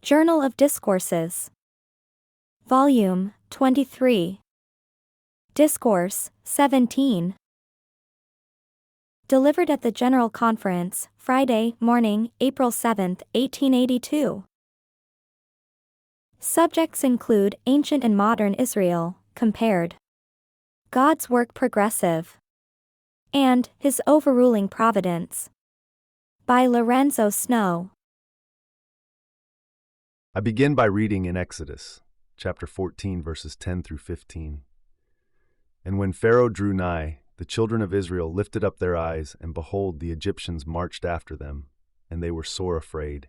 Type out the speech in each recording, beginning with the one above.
Journal of Discourses. Volume 23. Discourse 17. Delivered at the General Conference, Friday morning, April 7, 1882. Subjects include Ancient and Modern Israel, Compared, God's Work Progressive, and His Overruling Providence. By Lorenzo Snow. I begin by reading in Exodus, chapter 14, verses 10 through 15. And when Pharaoh drew nigh, the children of Israel lifted up their eyes, and behold, the Egyptians marched after them, and they were sore afraid.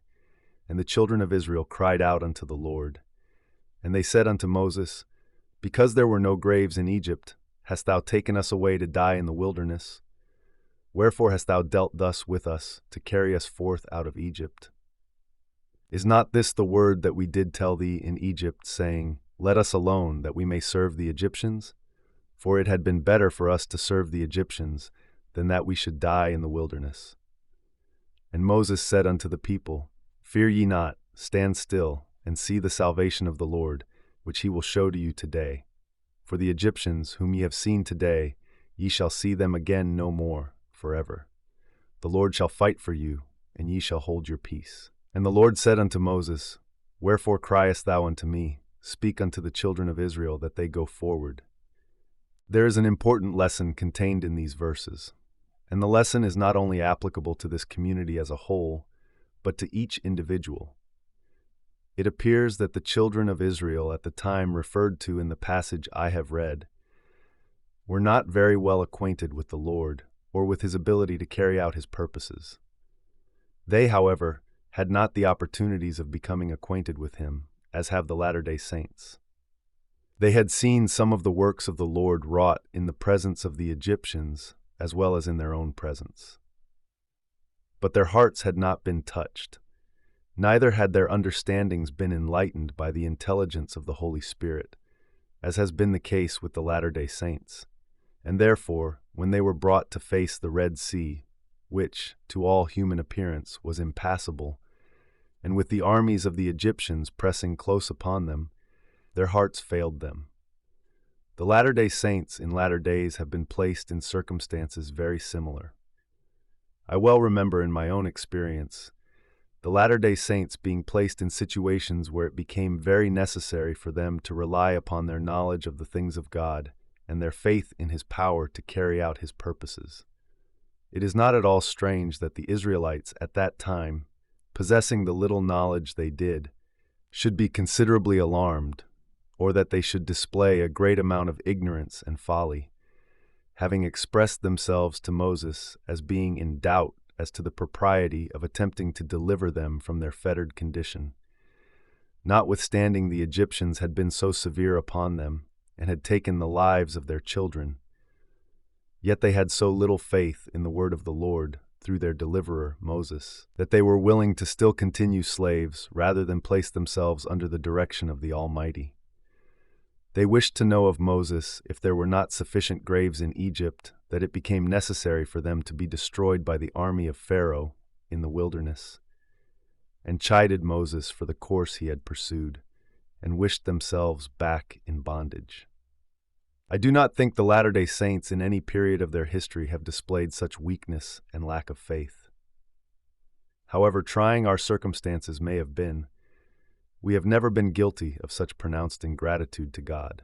And the children of Israel cried out unto the Lord. And they said unto Moses, Because there were no graves in Egypt, hast thou taken us away to die in the wilderness? Wherefore hast thou dealt thus with us, to carry us forth out of Egypt? Is not this the word that we did tell thee in Egypt, saying, Let us alone, that we may serve the Egyptians? For it had been better for us to serve the Egyptians, than that we should die in the wilderness. And Moses said unto the people, Fear ye not, stand still, and see the salvation of the Lord, which he will show to you today. For the Egyptians, whom ye have seen today, ye shall see them again no more, forever. The Lord shall fight for you, and ye shall hold your peace. And the Lord said unto Moses, Wherefore criest thou unto me? Speak unto the children of Israel that they go forward. There is an important lesson contained in these verses, and the lesson is not only applicable to this community as a whole, but to each individual. It appears that the children of Israel at the time referred to in the passage I have read were not very well acquainted with the Lord or with his ability to carry out his purposes. They, however, had not the opportunities of becoming acquainted with him, as have the Latter-day Saints. They had seen some of the works of the Lord wrought in the presence of the Egyptians, as well as in their own presence. But their hearts had not been touched, neither had their understandings been enlightened by the intelligence of the Holy Spirit, as has been the case with the Latter-day Saints. And therefore, when they were brought to face the Red Sea, which, to all human appearance, was impassable, and with the armies of the Egyptians pressing close upon them, their hearts failed them. The Latter-day Saints in latter days have been placed in circumstances very similar. I well remember in my own experience, the Latter-day Saints being placed in situations where it became very necessary for them to rely upon their knowledge of the things of God and their faith in His power to carry out His purposes. It is not at all strange that the Israelites at that time, possessing the little knowledge they did, should be considerably alarmed, or that they should display a great amount of ignorance and folly, having expressed themselves to Moses as being in doubt as to the propriety of attempting to deliver them from their fettered condition. Notwithstanding the Egyptians had been so severe upon them, and had taken the lives of their children, yet they had so little faith in the word of the Lord through their deliverer, Moses, that they were willing to still continue slaves rather than place themselves under the direction of the Almighty. They wished to know of Moses if there were not sufficient graves in Egypt, that it became necessary for them to be destroyed by the army of Pharaoh in the wilderness, and chided Moses for the course he had pursued, and wished themselves back in bondage. I do not think the Latter-day Saints in any period of their history have displayed such weakness and lack of faith. However trying our circumstances may have been, we have never been guilty of such pronounced ingratitude to God.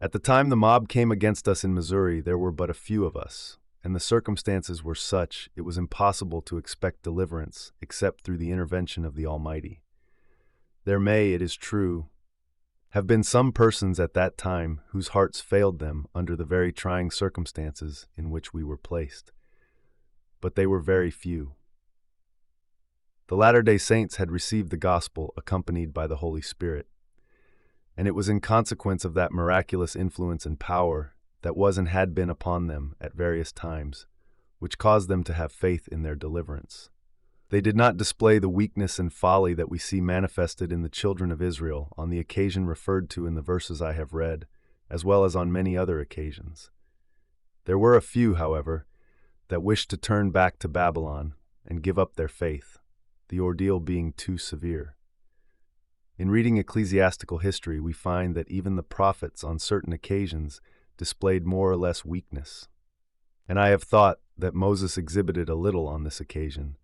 At the time the mob came against us in Missouri, there were but a few of us, and the circumstances were such it was impossible to expect deliverance except through the intervention of the Almighty. There may, it is true, have been some persons at that time whose hearts failed them under the very trying circumstances in which we were placed, but they were very few. The Latter-day Saints had received the gospel accompanied by the Holy Spirit, and it was in consequence of that miraculous influence and power that was and had been upon them at various times, which caused them to have faith in their deliverance. They did not display the weakness and folly that we see manifested in the children of Israel on the occasion referred to in the verses I have read, as well as on many other occasions. There were a few, however, that wished to turn back to Babylon and give up their faith. the ordeal being too severe. In reading ecclesiastical history, we find that even the prophets on certain occasions displayed more or less weakness. And I have thought that Moses exhibited a little on this occasion.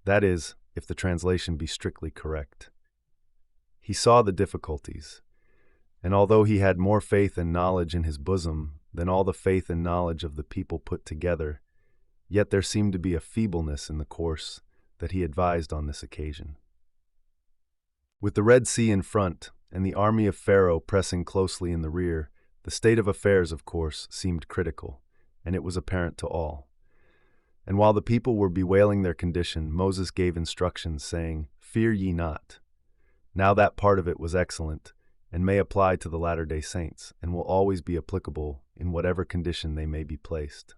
That is, if the translation be strictly correct. He saw the difficulties, and although he had more faith and knowledge in his bosom than all the faith and knowledge of the people put together, yet there seemed to be a feebleness in the course that he advised on this occasion. With the Red Sea in front and the army of Pharaoh pressing closely in the rear, the state of affairs, of course, seemed critical, and it was apparent to all. And while the people were bewailing their condition, Moses gave instructions, saying, "Fear ye not." Now that part of it was excellent, and may apply to the latter-day saints, and will always be applicable in whatever condition they may be placed.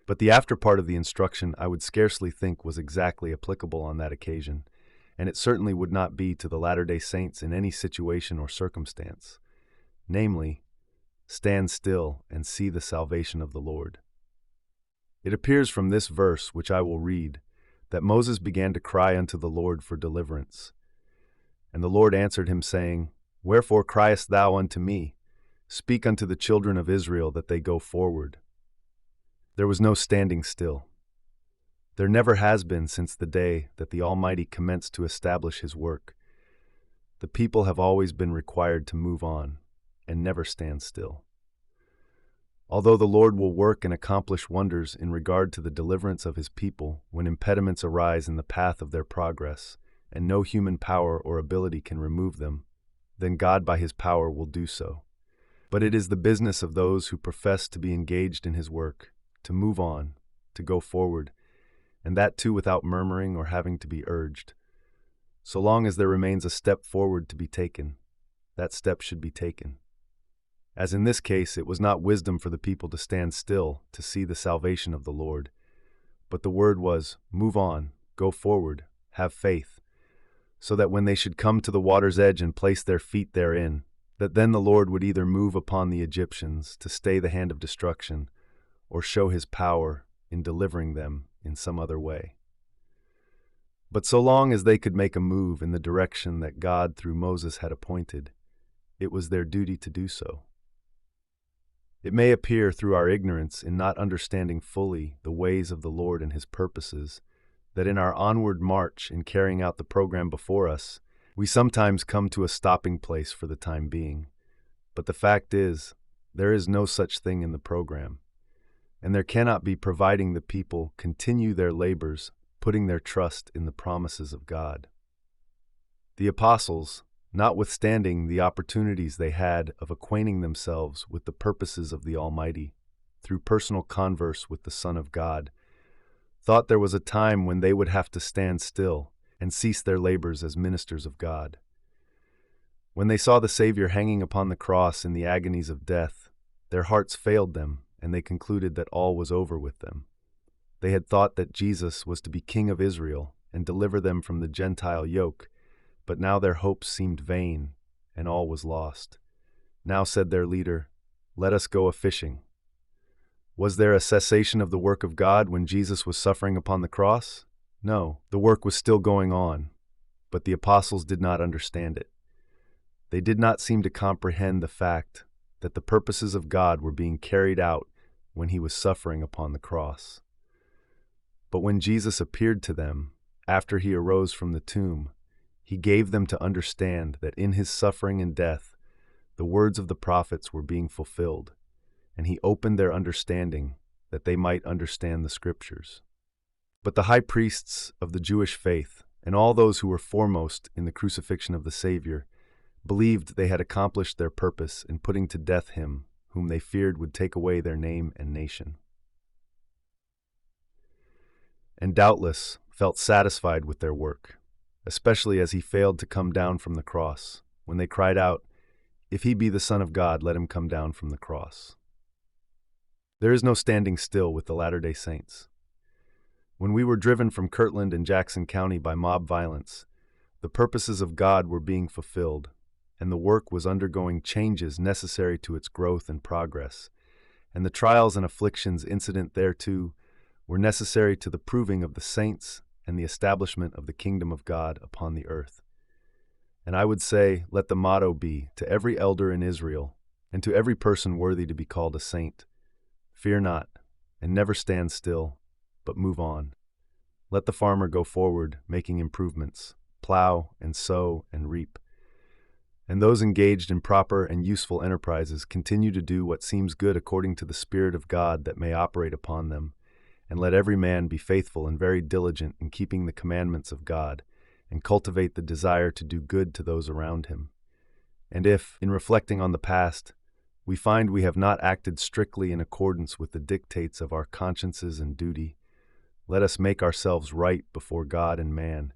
But the after part of the instruction I would scarcely think was exactly applicable on that occasion, and it certainly would not be to the latter-day saints in any situation or circumstance, namely, stand still and see the salvation of the Lord. It appears from this verse, which I will read, that Moses began to cry unto the Lord for deliverance. And the Lord answered him, saying, Wherefore criest thou unto me? Speak unto the children of Israel that they go forward. There was no standing still. There never has been since the day that the Almighty commenced to establish His work. The people have always been required to move on and never stand still. Although the Lord will work and accomplish wonders in regard to the deliverance of His people when impediments arise in the path of their progress, and no human power or ability can remove them, then God by His power will do so. But it is the business of those who profess to be engaged in His work, to move on, to go forward, and that too without murmuring or having to be urged. So long as there remains a step forward to be taken, that step should be taken. As in this case, it was not wisdom for the people to stand still to see the salvation of the Lord, but the word was, move on, go forward, have faith, so that when they should come to the water's edge and place their feet therein, that then the Lord would either move upon the Egyptians to stay the hand of destruction, or show His power in delivering them in some other way. But so long as they could make a move in the direction that God through Moses had appointed, it was their duty to do so. It may appear through our ignorance in not understanding fully the ways of the Lord and His purposes, that in our onward march in carrying out the program before us, we sometimes come to a stopping place for the time being. But the fact is, there is no such thing in the program, and there cannot be providing the people continue their labors, putting their trust in the promises of God. The apostles, notwithstanding the opportunities they had of acquainting themselves with the purposes of the Almighty, through personal converse with the Son of God, thought there was a time when they would have to stand still and cease their labors as ministers of God. When they saw the Savior hanging upon the cross in the agonies of death, their hearts failed them, and they concluded that all was over with them. They had thought that Jesus was to be King of Israel and deliver them from the Gentile yoke, but now their hopes seemed vain, and all was lost. Now said their leader, "Let us go a-fishing." Was there a cessation of the work of God when Jesus was suffering upon the cross? No, the work was still going on, but the apostles did not understand it. They did not seem to comprehend the fact that the purposes of God were being carried out when He was suffering upon the cross. But when Jesus appeared to them, after He arose from the tomb, He gave them to understand that in His suffering and death, the words of the prophets were being fulfilled, and He opened their understanding that they might understand the Scriptures. But the high priests of the Jewish faith, and all those who were foremost in the crucifixion of the Savior, believed they had accomplished their purpose in putting to death Him whom they feared would take away their name and nation, and doubtless felt satisfied with their work, especially as He failed to come down from the cross, when they cried out, "If He be the Son of God, let Him come down from the cross." There is no standing still with the Latter-day Saints. When we were driven from Kirtland and Jackson County by mob violence, the purposes of God were being fulfilled, and the work was undergoing changes necessary to its growth and progress, and the trials and afflictions incident thereto were necessary to the proving of the saints and the establishment of the kingdom of God upon the earth. And I would say, let the motto be, to every elder in Israel, and to every person worthy to be called a saint, fear not, and never stand still, but move on. Let the farmer go forward, making improvements, plow and sow and reap. And those engaged in proper and useful enterprises continue to do what seems good according to the Spirit of God that may operate upon them. And let every man be faithful and very diligent in keeping the commandments of God, and cultivate the desire to do good to those around him. And if, in reflecting on the past, we find we have not acted strictly in accordance with the dictates of our consciences and duty, let us make ourselves right before God and man,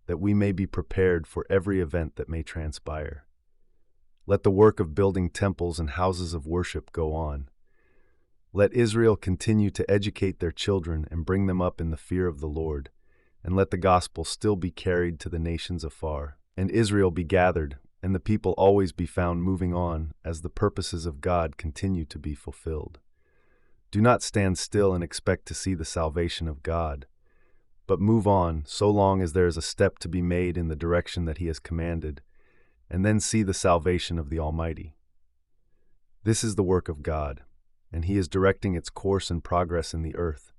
that we may be prepared for every event that may transpire. Let the work of building temples and houses of worship go on. Let Israel continue to educate their children and bring them up in the fear of the Lord, and let the gospel still be carried to the nations afar, and Israel be gathered, and the people always be found moving on as the purposes of God continue to be fulfilled. Do not stand still and expect to see the salvation of God, but move on so long as there is a step to be made in the direction that He has commanded, and then see the salvation of the Almighty. This is the work of God, and He is directing its course and progress in the earth,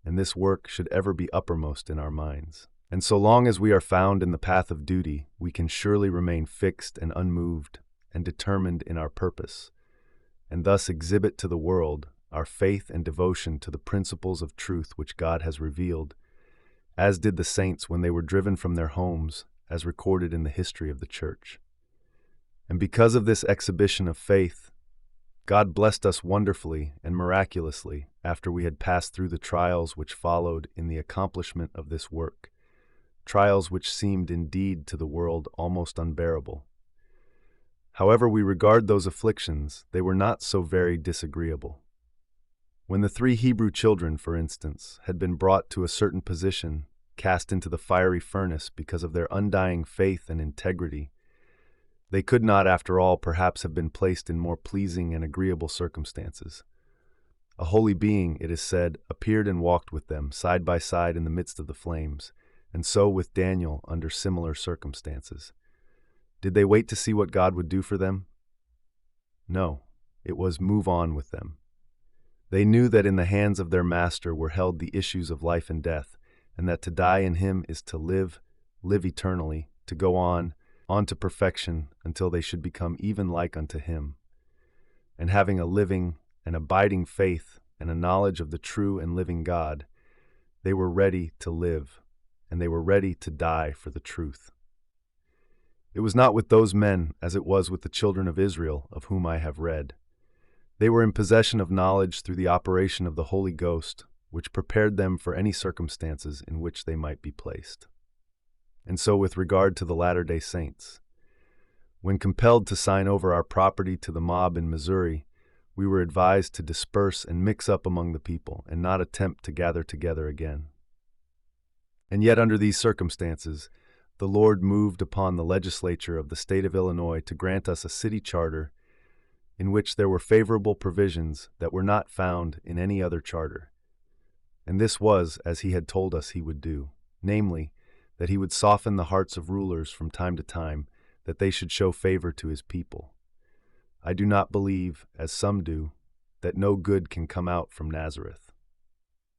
and this work should ever be uppermost in our minds. And so long as we are found in the path of duty, we can surely remain fixed and unmoved and determined in our purpose, and thus exhibit to the world our faith and devotion to the principles of truth which God has revealed, as did the saints when they were driven from their homes, as recorded in the history of the Church. And because of this exhibition of faith, God blessed us wonderfully and miraculously after we had passed through the trials which followed in the accomplishment of this work, trials which seemed indeed to the world almost unbearable. However we regard those afflictions, they were not so very disagreeable. When the 3 Hebrew children, for instance, had been brought to a certain position, cast into the fiery furnace because of their undying faith and integrity, they could not, after all, perhaps have been placed in more pleasing and agreeable circumstances. A holy being, it is said, appeared and walked with them, side by side in the midst of the flames, and so with Daniel under similar circumstances. Did they wait to see what God would do for them? No, it was move on with them. They knew that in the hands of their Master were held the issues of life and death, and that to die in Him is to live eternally, to go on to perfection until they should become even like unto Him. And having a living and abiding faith and a knowledge of the true and living God, they were ready to live, and they were ready to die for the truth. It was not with those men as it was with the children of Israel of whom I have read. They were in possession of knowledge through the operation of the Holy Ghost, which prepared them for any circumstances in which they might be placed. And so with regard to the Latter-day Saints, when compelled to sign over our property to the mob in Missouri, we were advised to disperse and mix up among the people and not attempt to gather together again. And yet under these circumstances, the Lord moved upon the legislature of the state of Illinois to grant us a city charter in which there were favorable provisions that were not found in any other charter. And this was as He had told us He would do, namely, that He would soften the hearts of rulers from time to time, that they should show favor to His people. I do not believe, as some do, that no good can come out from Nazareth.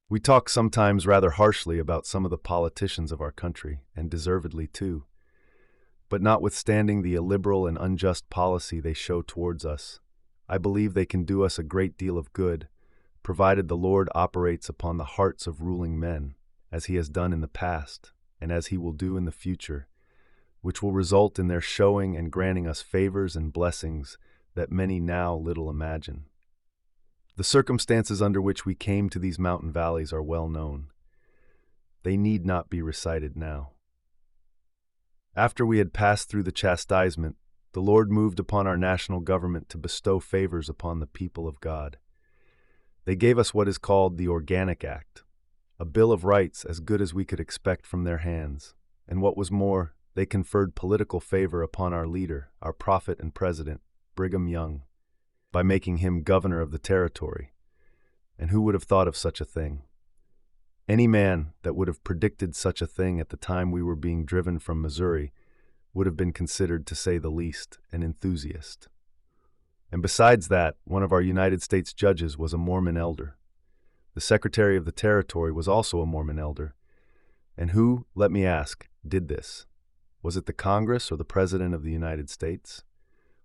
We talk sometimes rather harshly about some of the politicians of our country, and deservedly too. But notwithstanding the illiberal and unjust policy they show towards us, I believe they can do us a great deal of good, provided the Lord operates upon the hearts of ruling men, as He has done in the past, and as He will do in the future, which will result in their showing and granting us favors and blessings that many now little imagine. The circumstances under which we came to these mountain valleys are well known. They need not be recited now. After we had passed through the chastisement, the Lord moved upon our national government to bestow favors upon the people of God. They gave us what is called the Organic Act, a Bill of Rights as good as we could expect from their hands, and what was more, they conferred political favor upon our leader, our prophet and president, Brigham Young, by making him governor of the territory. And who would have thought of such a thing? Any man that would have predicted such a thing at the time we were being driven from Missouri would have been considered, to say the least, an enthusiast. And besides that, one of our United States judges was a Mormon elder. The Secretary of the Territory was also a Mormon elder. And who, let me ask, did this? Was it the Congress or the President of the United States?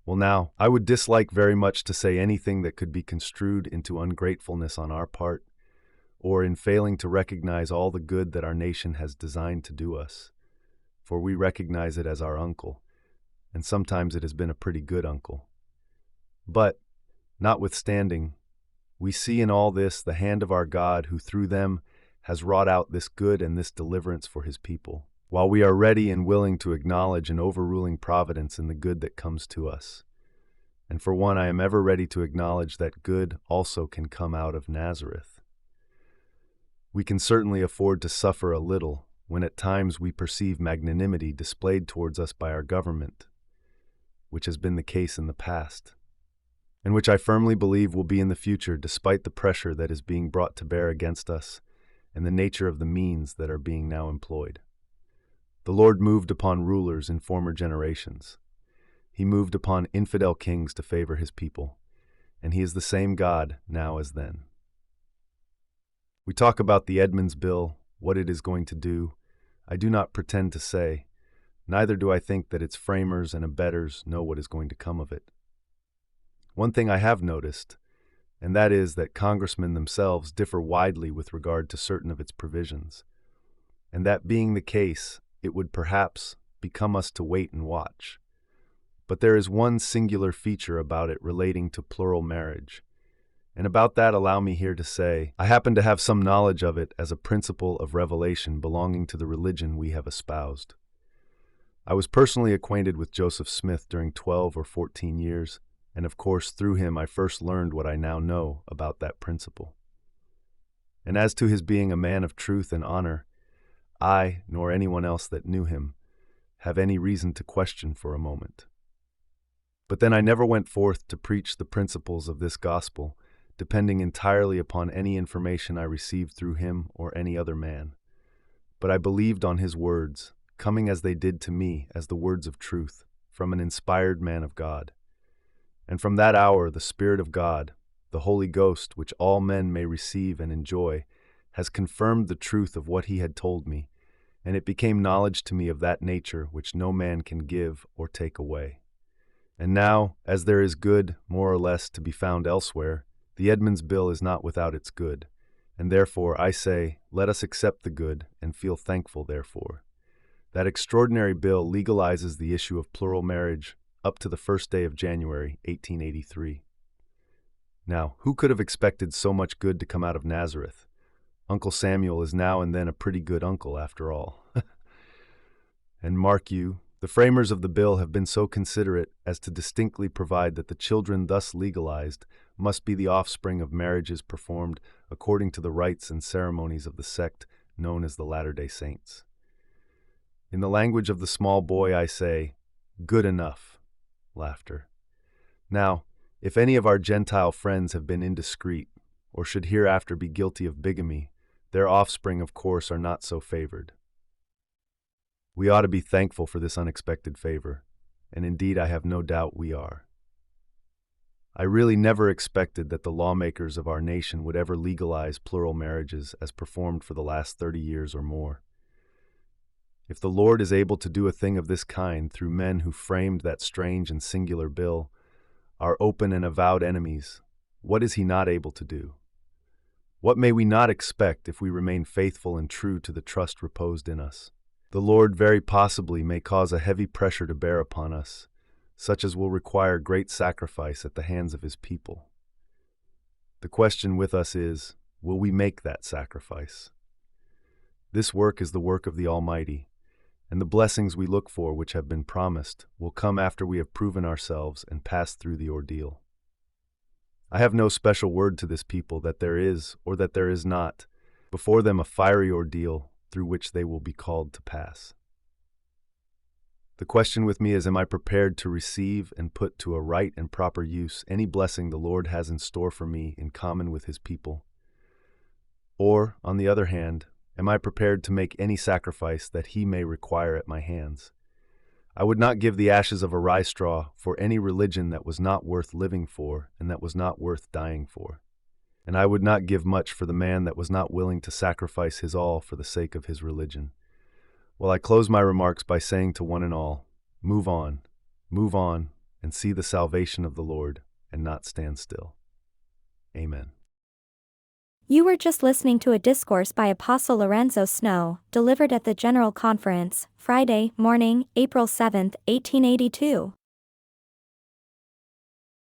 Well, now, I would dislike very much to say anything that could be construed into ungratefulness on our part, or in failing to recognize all the good that our nation has designed to do us, for we recognize it as our uncle, and sometimes it has been a pretty good uncle. But, notwithstanding, we see in all this the hand of our God, who through them has wrought out this good and this deliverance for his people, while we are ready and willing to acknowledge an overruling providence in the good that comes to us. And for one, I am ever ready to acknowledge that good also can come out of Nazareth. We can certainly afford to suffer a little when at times we perceive magnanimity displayed towards us by our government, which has been the case in the past, and which I firmly believe will be in the future, despite the pressure that is being brought to bear against us and the nature of the means that are being now employed. The Lord moved upon rulers in former generations. He moved upon infidel kings to favor his people, and he is the same God now as then. We talk about the Edmunds Bill, what it is going to do. I do not pretend to say, neither do I think that its framers and abettors know what is going to come of it. One thing I have noticed, and that is that congressmen themselves differ widely with regard to certain of its provisions, and that being the case, it would perhaps become us to wait and watch. But there is one singular feature about it relating to plural marriage, and about that allow me here to say, I happen to have some knowledge of it as a principle of revelation belonging to the religion we have espoused. I was personally acquainted with Joseph Smith during 12 or 14 years, and of course through him I first learned what I now know about that principle. And as to his being a man of truth and honor, I, nor anyone else that knew him, have any reason to question for a moment. But then I never went forth to preach the principles of this gospel, depending entirely upon any information I received through him or any other man. But I believed on his words, coming as they did to me as the words of truth, from an inspired man of God. And from that hour the Spirit of God, the Holy Ghost, which all men may receive and enjoy, has confirmed the truth of what he had told me, and it became knowledge to me of that nature which no man can give or take away. And now, as there is good, more or less, to be found elsewhere, the Edmunds Bill is not without its good, and therefore I say, let us accept the good and feel thankful therefore. That extraordinary bill legalizes the issue of plural marriage up to the first day of January, 1883. Now, who could have expected so much good to come out of Nazareth? Uncle Samuel is now and then a pretty good uncle, after all. And mark you, the framers of the bill have been so considerate as to distinctly provide that the children thus legalized must be the offspring of marriages performed according to the rites and ceremonies of the sect known as the Latter-day Saints. In the language of the small boy I say, good enough. Laughter. Now, if any of our Gentile friends have been indiscreet, or should hereafter be guilty of bigamy, their offspring, of course, are not so favored. We ought to be thankful for this unexpected favor, and indeed I have no doubt we are. I really never expected that the lawmakers of our nation would ever legalize plural marriages as performed for the last 30 years or more. If the Lord is able to do a thing of this kind through men who framed that strange and singular bill, our open and avowed enemies, what is he not able to do? What may we not expect if we remain faithful and true to the trust reposed in us? The Lord very possibly may cause a heavy pressure to bear upon us, such as will require great sacrifice at the hands of his people. The question with us is, will we make that sacrifice? This work is the work of the Almighty, and the blessings we look for which have been promised will come after we have proven ourselves and passed through the ordeal. I have no special word to this people that there is, or that there is not, before them a fiery ordeal through which they will be called to pass. The question with me is, am I prepared to receive and put to a right and proper use any blessing the Lord has in store for me in common with his people? Or, on the other hand, am I prepared to make any sacrifice that he may require at my hands. I would not give the ashes of a rye straw for any religion that was not worth living for and that was not worth dying for. And I would not give much for the man that was not willing to sacrifice his all for the sake of his religion. Well, I close my remarks by saying to one and all, move on, and see the salvation of the Lord, and not stand still. Amen. You were just listening to a discourse by Apostle Lorenzo Snow, delivered at the General Conference, Friday morning, April 7, 1882.